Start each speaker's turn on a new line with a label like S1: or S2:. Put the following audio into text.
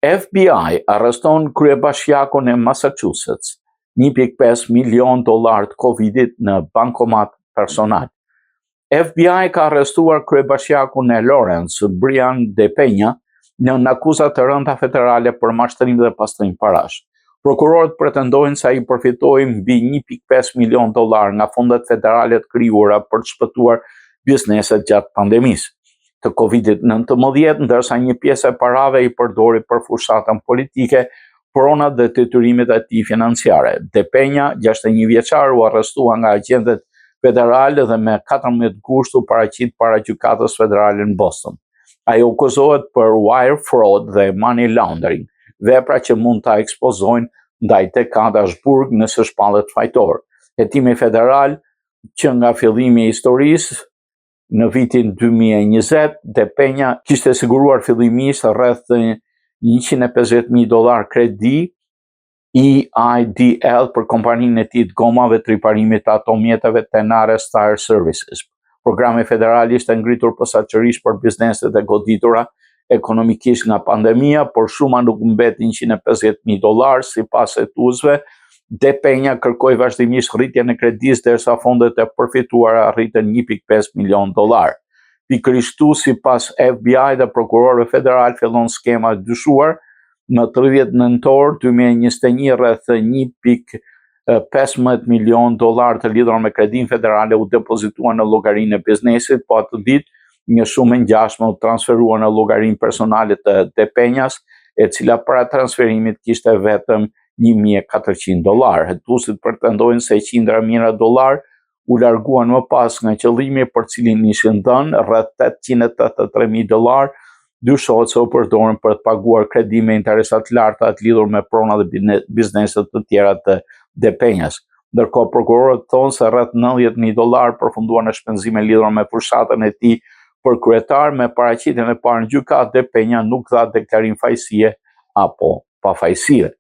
S1: FBI arreston kryebashkiakun e Massachusetts, $1.5 milion të Covidit në bankomat personal. FBI ka arrestuar kryebashkiakun e Lawrence, Brian De Peña, në akuza të rënda federale për mashtrim dhe pastrim parash. Prokurorët pretendojnë se ai përfitoi mbi $1.5 milion nga fondet federale të krijuara për të shpëtuar bizneset gjatë pandemisë të Covid-19, ndërsa një pjesë e parave i përdori për fushatën politike, pronat dhe detyrimet e tij financiare. De Peña, 61 vjeçar, u arrestua nga agentët federale dhe me 14 gusht u paraqit para gjykatës federale në Boston. Ai akuzohet për wire fraud dhe money laundering, vepra që mund ta ekspozojnë ndaj Tekada Ashburg nëse shpallet fajtor. Hetimi federal që nga fillimi i historisë në vitin 2020, De Peña kishte siguruar fillimisht rreth $150,000 kredi EIDL për kompaninë e tij të gomave të riparimit të automjeteve Tenare Tire Services. Programi federal ishte ngritur posaçërisht për bizneset e goditura ekonomikisht nga pandemia, por shuma nuk mbeti $150,000 sipas hetuesve. De Peña kërkoi vazhdimisht rritjen e kredisë derisa fondet e përfituara arritën $1.5 milion. Pikërisht sipas FBI dhe prokurorëve federal fillon skema e dyshuar në 30 nëntor 2021 rreth $1.15 milion të lidhur me kredin federale u depozituan në llogarinë e biznesit, po atë ditë një shumë e ngjashme u transferua në llogarinë personale të De Peñas, e cila para transferimit kishte vetëm $1.400. Hetuesit pretendojnë se qindra mijëra dollar u larguan më pas nga qëllimi për cilin ishin dhënë rreth $883,000. Dyshohet se u përdorën për të paguar kredi me interesa të larta të lidhur me prona dhe bizneset të tjera të De Peñas. Ndërkohë prokurorët thonë se rreth $90,000 përfunduan në shpenzime lidhur me fushatën e tij për kryetar. Me paraqitjen e parë në gjykatë, De Peña nuk dha deklarim fajësie apo pafajësie.